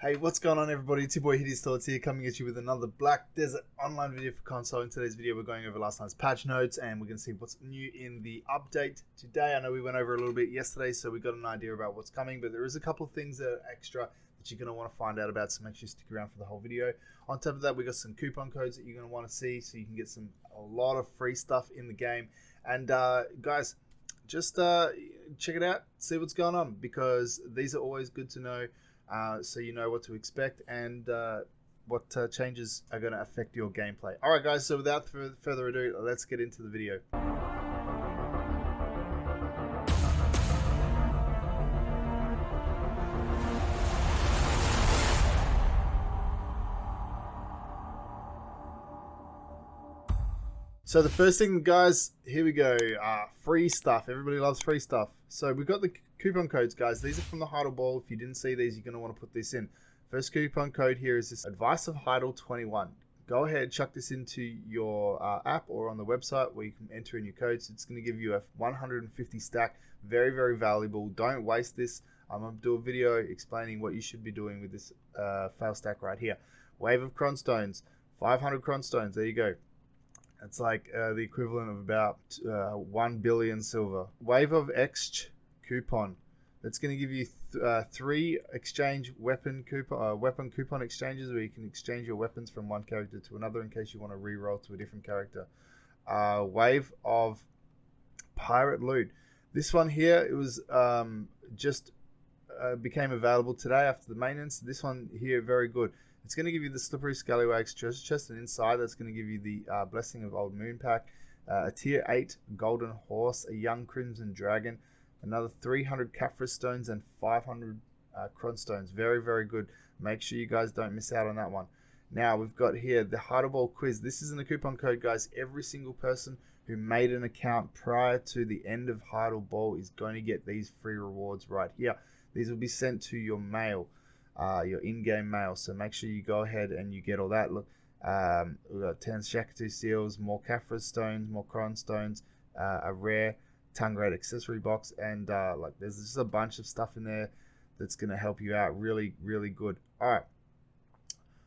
Hey, what's going on everybody? It's your boy Hideous Thoughts here, coming at you with another Black Desert online video for console. In today's video we're going over last night's patch notes and we're going to see what's new in the update today. I know we went over a little bit yesterday, so we got an idea about what's coming, but there is a couple of things that are extra that you're going to want to find out about, so make sure you stick around for the whole video. On top of that, we got some coupon codes that you're going to want to see, so you can get a lot of free stuff in the game. And guys, just check it out, see what's going on, because these are always good to know. So you know what to expect and what changes are going to affect your gameplay. Alright guys, so without further ado, let's get into the video. So the first thing, guys, here we go. Free stuff. Everybody loves free stuff. So we've got the coupon codes, guys. These are from the Heidel Ball. If you didn't see these, you're going to want to put this in. First coupon code here is this Advice of Heidel 21. Go ahead, chuck this into your app or on the website where you can enter in your codes. It's going to give you a 150 stack. Very, very valuable. Don't waste this. I'm going to do a video explaining what you should be doing with this fail stack right here. Wave of Cronstones. 500 Cronstones. There you go. It's like the equivalent of about 1 billion silver. Wave of Exch coupon. That's going to give you 3 exchange weapon coupon exchanges, where you can exchange your weapons from one character to another in case you want to re-roll to a different character. Wave of pirate loot. This one here, it was just became available today after the maintenance. This one here, very good. It's going to give you the Slippery Scallywags treasure chest, and inside that's going to give you the Blessing of Old Moon pack, a tier 8 golden horse, a young crimson dragon, another 300 Caphras stones, and 500 Cronstones. Very, very good. Make sure you guys don't miss out on that one. Now we've got here the Heidel Ball quiz. This isn't a coupon code, guys. Every single person who made an account prior to the end of Heidel Ball is going to get these free rewards right here. These will be sent to your mail. Your in-game mail, so make sure you go ahead and you get all that. Look, we've got 10 Shakatu seals, more Caphras stones, more Cron stones, a rare Tongue-Grade accessory box, and like there's just a bunch of stuff in there that's going to help you out. Really, really good. Alright,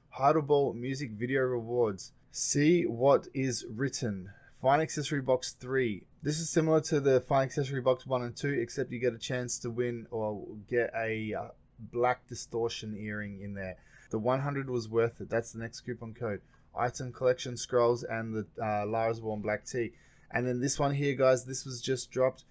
Heidel Ball music video rewards. See what is written. Find accessory box 3. This is similar to the Find accessory box 1 and 2, except you get a chance to win or get a black distortion earring in there. The 100 was worth it. That's the next coupon code. Item collection scrolls and the Lara's Worn black tea. And then this one here, guys, this was just dropped.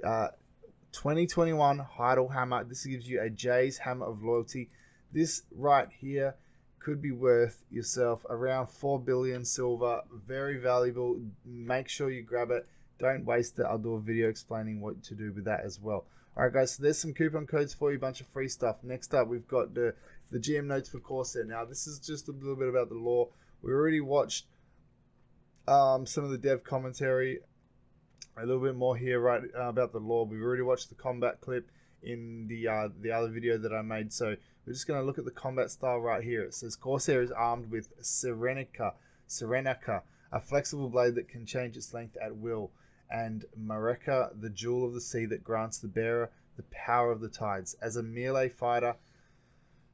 2021 Heidel hammer. This gives you a Jay's hammer of loyalty. This right here could be worth yourself around 4 billion silver. Very valuable. Make sure you grab it. Don't waste it. I'll do a video explaining what to do with that as well. Alright guys, so there's some coupon codes for you, a bunch of free stuff. Next up, we've got the GM notes for Corsair. Now, this is just a little bit about the lore. We already watched some of the dev commentary, a little bit more here right about the lore. We've already watched the combat clip in the other video that I made. So we're just going to look at the combat style right here. It says Corsair is armed with Serenica, a flexible blade that can change its length at will, and Mareka, the jewel of the sea that grants the bearer the power of the tides. As a melee fighter,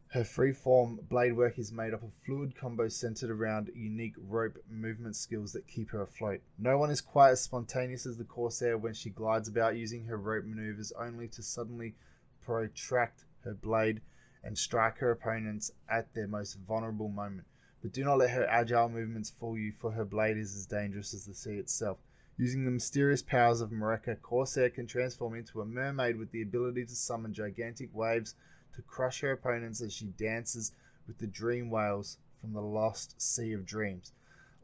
her free-form blade work is made up of fluid combos centered around unique rope movement skills that keep her afloat. No one is quite as spontaneous as the Corsair when she glides about, using her rope maneuvers only to suddenly protract her blade and strike her opponents at their most vulnerable moment. But do not let her agile movements fool you, for her blade is as dangerous as the sea itself. Using the mysterious powers of Mareka, Corsair can transform into a mermaid with the ability to summon gigantic waves to crush her opponents as she dances with the dream whales from the lost Sea of Dreams.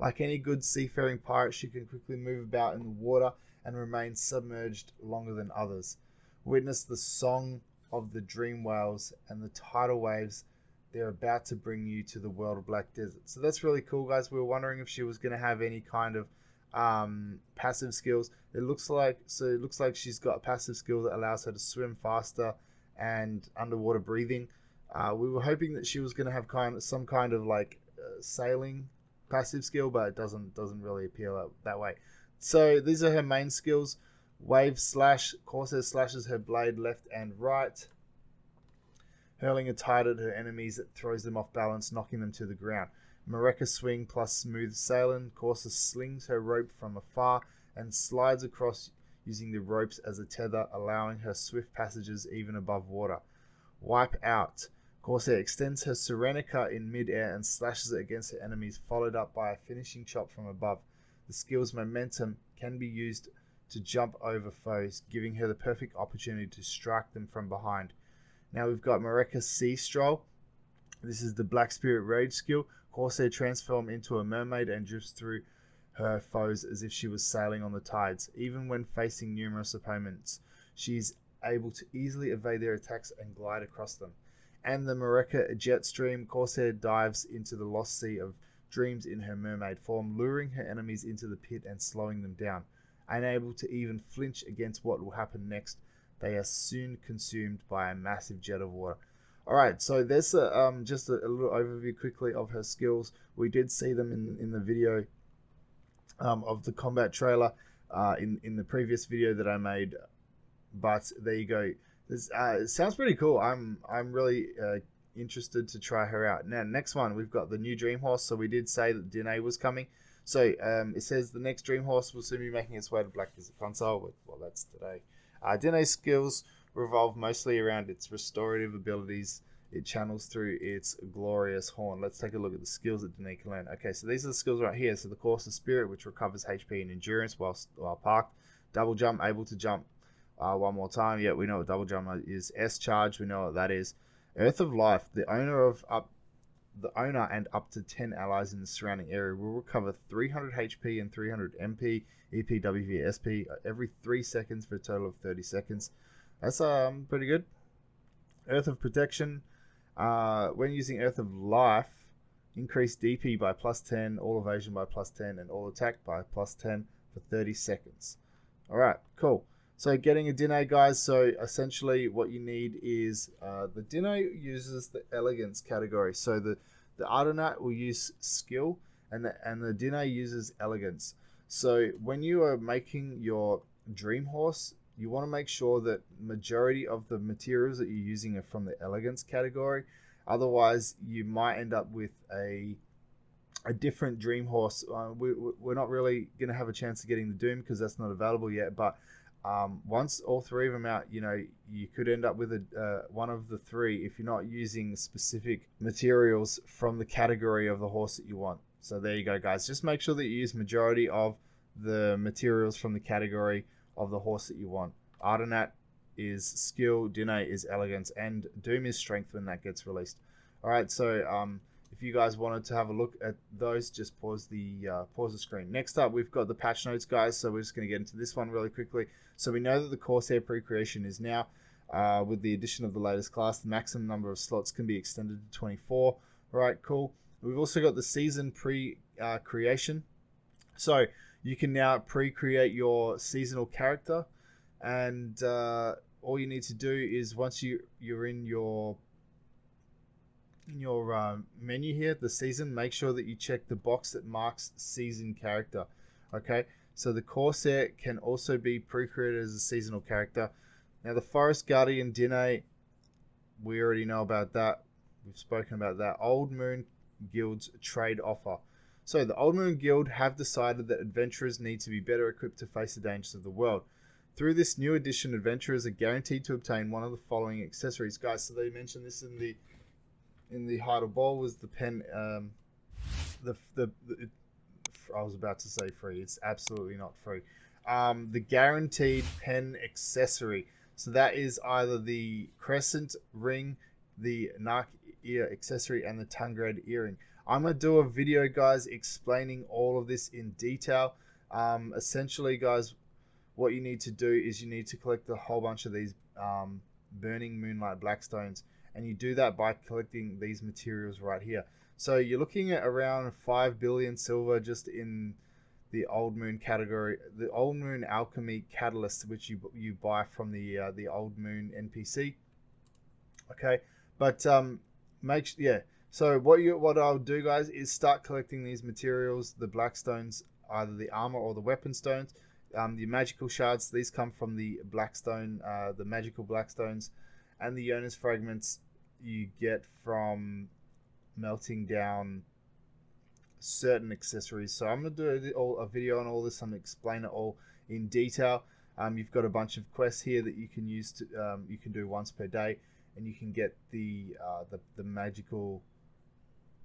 Like any good seafaring pirate, she can quickly move about in the water and remain submerged longer than others. Witness the song of the dream whales and the tidal waves. They're about to bring you to the world of Black Desert. So that's really cool, guys. We were wondering if she was going to have any kind of passive skills. It looks like she's got a passive skill that allows her to swim faster and underwater breathing. We were hoping that she was going to have some kind of like sailing passive skill, but it doesn't really appeal that way. So these are her main skills. Wave slash. Corsair slashes her blade left and right. hurling a tide at her enemies that throws them off balance, knocking them to the ground. Mareka swing plus smooth sailing. Corsair slings her rope from afar and slides across using the ropes as a tether, allowing her swift passages even above water. Wipe out. Corsair extends her Serenica in mid-air and slashes it against her enemies, followed up by a finishing chop from above. The skill's momentum can be used to jump over foes, giving her the perfect opportunity to strike them from behind. Now we've got Mareka's Sea Stroll. This is the Black Spirit Rage skill. Corsair transforms into a mermaid and drifts through her foes as if she was sailing on the tides. Even when facing numerous opponents, she's able to easily evade their attacks and glide across them. And the Mareka Jetstream. Corsair dives into the lost sea of dreams in her mermaid form, luring her enemies into the pit and slowing them down. Unable to even flinch against what will happen next, they are soon consumed by a massive jet of water. Alright, so there's just a little overview quickly of her skills. We did see them in the video of the combat trailer in the previous video that I made. But there you go. It sounds pretty cool. I'm really interested to try her out. Now, next one, we've got the new Dream Horse. So we did say that Dine was coming. So it says the next Dream Horse will soon be making its way to Black Desert console. Well, that's today. Dine's skills revolve mostly around its restorative abilities it channels through its glorious horn. Let's take a look at the skills that Dine can learn. Okay, so these are the skills right here. So the Corsair Spirit, which recovers HP and endurance while parked. Double jump, able to jump one more time. Yeah, we know what double jump is. S charge, we know what that is. Earth of Life, the owner and up to 10 allies in the surrounding area will recover 300 HP and 300 MP, EP, WV, SP every 3 seconds for a total of 30 seconds. That's pretty good. Earth of Protection, when using Earth of Life, increase DP by +10, all evasion by +10, and all attack by +10 for 30 seconds. Alright, cool. So getting a Dine, guys, so essentially what you need is, the Dine uses the Elegance category. So the Ardenat will use Skill, and the Dine uses Elegance. So when you are making your Dream Horse, you want to make sure that majority of the materials that you're using are from the Elegance category. Otherwise, you might end up with a different Dream Horse. We're not really going to have a chance of getting the Doom because that's not available yet, but once all three of them out, you could end up with one of the three if you're not using specific materials from the category of the horse that you want. So there you go, guys. Just make sure that you use majority of the materials from the category of the horse that you want. Ardenat is Skill, Dine is Elegance, and Doom is Strength when that gets released. Alright, so if you guys wanted to have a look at those, just pause the screen. Next up, we've got the patch notes, guys. So we're just going to get into this one really quickly. So we know that the Corsair pre-creation is now, with the addition of the latest class, the maximum number of slots can be extended to 24. Right, cool. We've also got the season pre-creation. So you can now pre-create your seasonal character, and all you need to do is once you're in your menu here, the season, make sure that you check the box that marks season character. Okay, so the Corsair can also be pre-created as a seasonal character. Now the Forest Guardian Dine, we already know about that. We've spoken about that. Old Moon Guild's trade offer. So the Old Moon Guild have decided that adventurers need to be better equipped to face the dangers of the world. Through this new edition, adventurers are guaranteed to obtain one of the following accessories, guys. So they mentioned this in the Heart of Ball was the pen. I was about to say free. It's absolutely not free. The guaranteed pen accessory. So that is either the Crescent Ring, the Narc Ear accessory, and the Tungred Earring. I'm going to do a video, guys, explaining all of this in detail. Essentially, guys, what you need to do is you need to collect a whole bunch of these Burning Moonlight Blackstones, and you do that by collecting these materials right here. So you're looking at around 5 billion silver just in the Old Moon category, the Old Moon Alchemy Catalyst, which you buy from the Old Moon NPC. Okay, but So what I'll do, guys, is start collecting these materials, the Blackstones, either the armor or the weapon stones. The magical shards, these come from the Blackstone, the magical Blackstones, and the Jonas fragments you get from melting down certain accessories. So I'm going to do a video on all this. I'm going to explain it all in detail. You've got a bunch of quests here that you can use to you can do once per day, and you can get the magical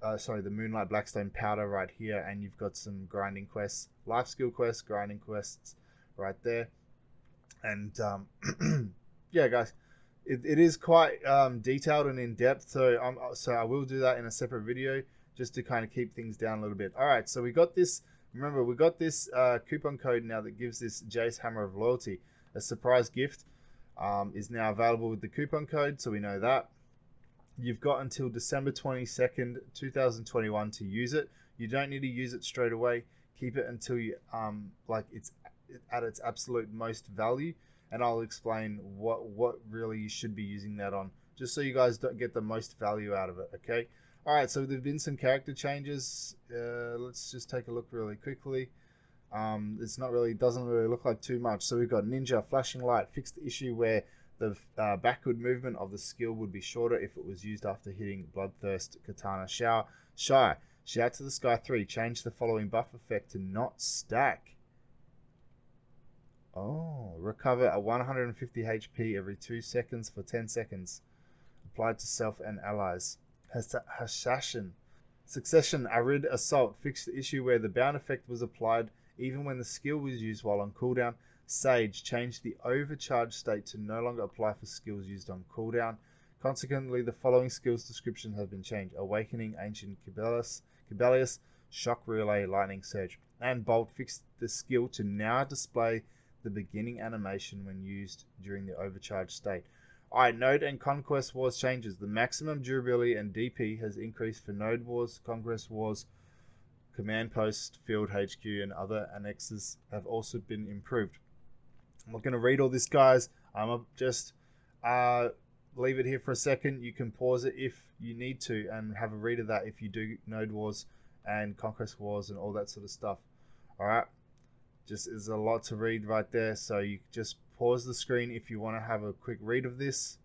the Moonlight Blackstone powder right here, and you've got some grinding quests, life skill quests, grinding quests right there. And yeah, guys, it is quite detailed and in depth, so I will do that in a separate video just to kind of keep things down a little bit. All right, so we got this. Remember, we got this coupon code now that gives this Jace Hammer of Loyalty a surprise gift. Is now available with the coupon code, so we know that. You've got until December 22nd, 2021 to use it. You don't need to use it straight away. Keep it until you like it's at its absolute most value, and I'll explain what really you should be using that on, just so you guys don't get the most value out of it. Okay. All right. So there've been some character changes. Let's just take a look really quickly. Doesn't really look like too much. So we've got Ninja Flashing Light fixed the issue where the backward movement of the skill would be shorter if it was used after hitting Bloodthirst Katana Shower. Shy. Shout to the Sky 3. Change the following buff effect to not stack. Oh, recover at 150 HP every 2 seconds for 10 seconds. Applied to self and allies. Hashashin. Succession Arid Assault fixed the issue where the bound effect was applied even when the skill was used while on cooldown. Sage changed the overcharged state to no longer apply for skills used on cooldown. Consequently, the following skills description has been changed. Awakening, Ancient Kibelius, Shock Relay, Lightning Surge. And Bolt fixed the skill to now display the beginning animation when used during the overcharged state. Alright, Node and Conquest Wars changes. The maximum durability and DP has increased for Node Wars, Conquest Wars, Command Post, Field HQ, and other annexes have also been improved. I'm not going to read all this, guys. I'm just leave it here for a second. You can pause it if you need to and have a read of that if you do Node Wars and Conquest Wars and all that sort of stuff. Alright. Just is a lot to read right there, so you just pause the screen if you want to have a quick read of this.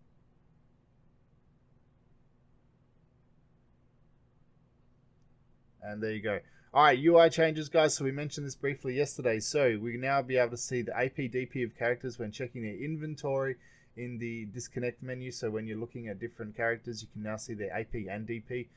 And there you go. Alright, UI changes, guys. So we mentioned this briefly yesterday. So we now be able to see the AP DP of characters when checking their inventory in the disconnect menu. So when you're looking at different characters, you can now see their AP and DP.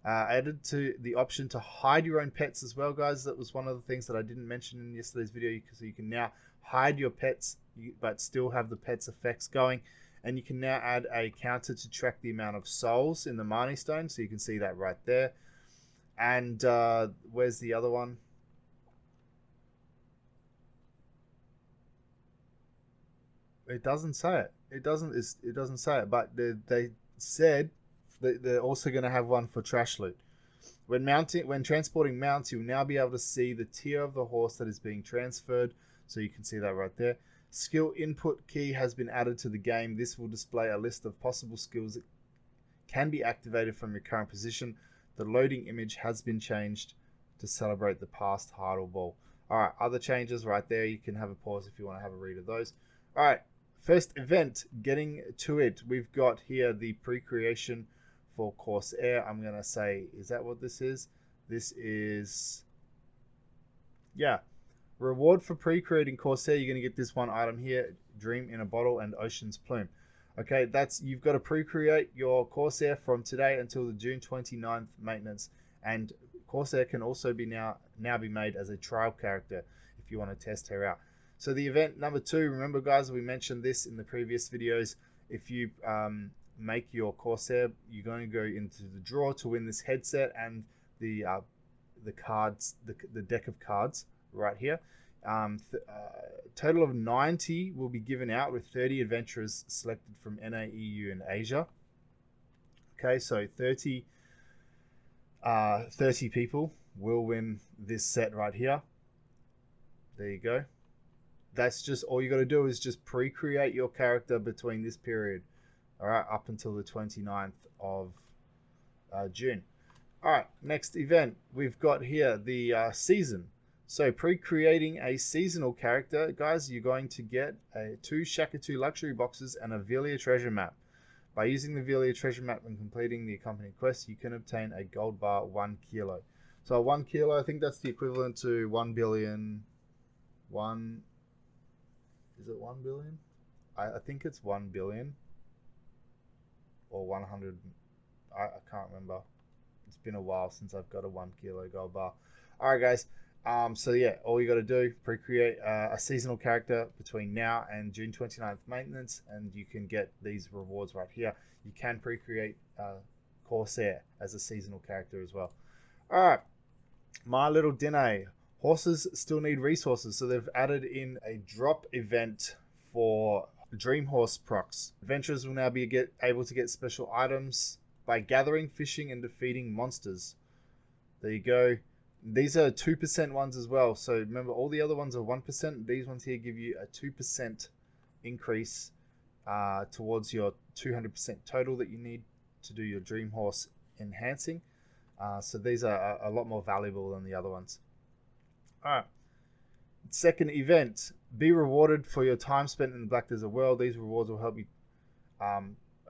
Added to the option to hide your own pets as well, guys. That was one of the things that I didn't mention in yesterday's video, so you can now hide your pets but still have the pets effects going. And you can now add a counter to track the amount of souls in the Marnie Stone, so you can see that right there. And where's the other one? It doesn't say it. It doesn't say it, but they said they're also going to have one for trash loot. When transporting mounts, you'll now be able to see the tier of the horse that is being transferred. So you can see that right there. Skill input key has been added to the game. This will display a list of possible skills that can be activated from your current position. The loading image has been changed to celebrate the past Heart or Ball. Alright, other changes right there. You can have a pause if you want to have a read of those. Alright, first event, getting to it. We've got here the pre-creation for Corsair. I'm going to say, is that what this is? This is, yeah. Reward for pre-creating Corsair. You're going to get this one item here, Dream in a Bottle and Ocean's Plume. Okay, you've got to pre-create your Corsair from today until the June 29th maintenance. And Corsair can also be now be made as a trial character if you want to test her out. So the event number 2, remember guys, we mentioned this in the previous videos. If you make your Corsair, you're going to go into the draw to win this headset and the cards, the deck of cards right here. Total of 90 will be given out with 30 adventurers selected from NA, EU, and Asia. Okay, so 30 people will win this set right here. There you go. That's just all you got to do is just pre-create your character between this period, all right, up until the 29th of June. All right, next event we've got here the season. So pre-creating a seasonal character, guys, you're going to get 2 Shaka 2 luxury boxes and a Velia treasure map. By using the Velia treasure map and completing the accompanying quest, you can obtain a gold bar 1 kilo. So 1 kilo, I think that's the equivalent to 1 billion. Is it 1 billion? I think it's 1 billion or 100. I can't remember. It's been a while since I've got a 1 kilo gold bar. All right, guys. So yeah, all you got to do, pre-create a seasonal character between now and June 29th maintenance, and you can get these rewards right here. You can pre-create Corsair as a seasonal character as well. All right, my little Dine. Horses still need resources, so they've added in a drop event for Dream Horse procs. Adventurers will now be able to get special items by gathering, fishing, and defeating monsters. There you go. These are 2% ones as well. So remember, all the other ones are 1%. These ones here give you a 2% increase towards your 200% total that you need to do your Dream Horse enhancing. So these are a lot more valuable than the other ones. All right. Second event, be rewarded for your time spent in the Black Desert world. These rewards will help you.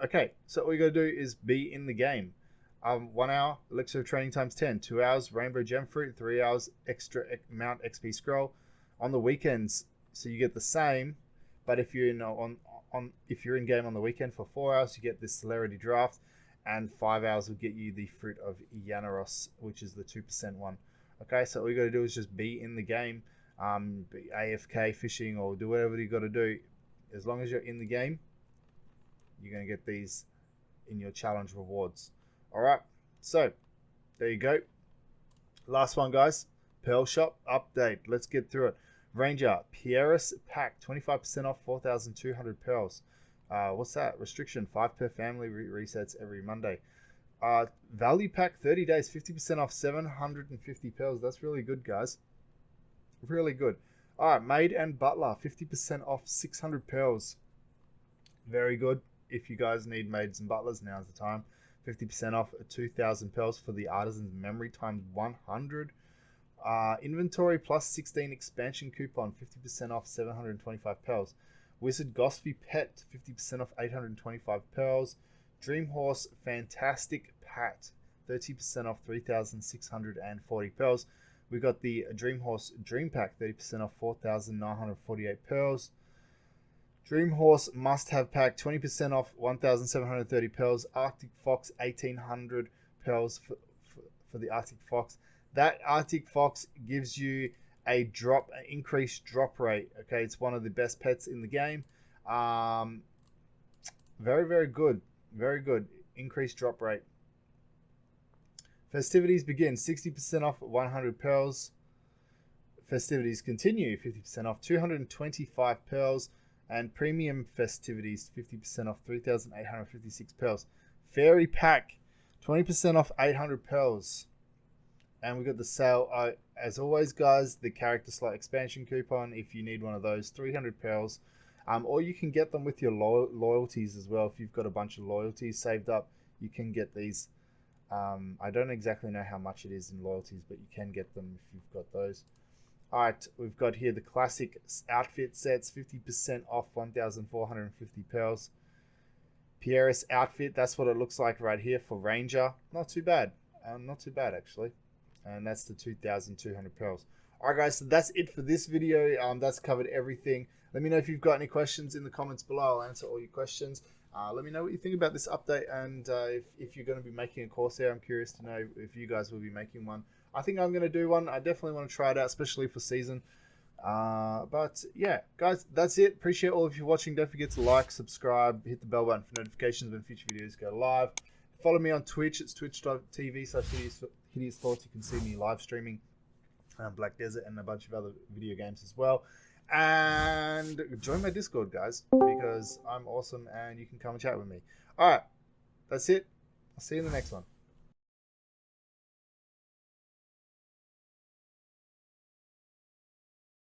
Okay, so all you got to do is be in the game. 1 hour elixir of training times 10, 2 hours rainbow gem fruit, 3 hours extra Mount XP scroll on the weekends. So you get the same, but if you're if you're in game on the weekend for 4 hours, you get this celerity draft, and 5 hours will get you the fruit of Yanaros, which is the 2% one. Okay, so all you got to do is just be in the game, be AFK fishing or do whatever you got to do. As long as you're in the game, you're going to get these in your challenge rewards. All right, so there you go. Last one, guys. Pearl Shop update. Let's get through it. Ranger Pieris pack 25% off 4,200 pearls. What's that? Restriction 5 per family, resets every Monday. Value pack 30 days 50% off 750 pearls. That's really good, guys. Really good. All right, maid and butler 50% off 600 pearls. Very good. If you guys need maids and butlers, now's the time. 50% off 2,000 pearls for the artisan's memory times 100. Inventory plus 16 expansion coupon 50% off 725 pearls. Wizard Gosby Pet 50% off 825 pearls. Dream Horse Fantastic Pat 30% off 3,640 pearls. We got the Dream Horse Dream Pack 30% off 4,948 pearls. Dream Horse Must Have Pack 20% off 1,730 pearls. Arctic Fox 1,800 pearls for the Arctic Fox. That Arctic Fox gives you an increased drop rate. Okay, it's one of the best pets in the game. Very, very good. Very good. Increased drop rate. Festivities begin. 60% off 100 pearls. Festivities continue. 50% off 225 pearls. And premium festivities 50% off 3,856 pearls. Fairy pack 20% off 800 pearls. And we got the sale. As always, guys, the character slot expansion coupon. If you need one of those, 300 pearls. Or you can get them with your loyalties as well. If you've got a bunch of loyalties saved up, you can get these. I don't exactly know how much it is in loyalties, but you can get them if you've got those. All right, we've got here the classic outfit sets, 50% off 1,450 pearls. Pieris outfit, that's what it looks like right here for Ranger. Not too bad. Not too bad, actually. And that's the 2,200 pearls. All right, guys, so that's it for this video. That's covered everything. Let me know if you've got any questions in the comments below. I'll answer all your questions. Let me know what you think about this update, and if you're going to be making a Corsair. I'm curious to know if you guys will be making one. I think I'm going to do one. I definitely want to try it out, especially for season. But yeah, guys, that's it. Appreciate all of you watching. Don't forget to like, subscribe, hit the bell button for notifications when future videos go live. Follow me on Twitch. It's twitch.tv/Hideous Thoughts. You can see me live streaming Black Desert and a bunch of other video games as well. And join my Discord, guys, because I'm awesome and you can come and chat with me. All right, that's it. I'll see you in the next one.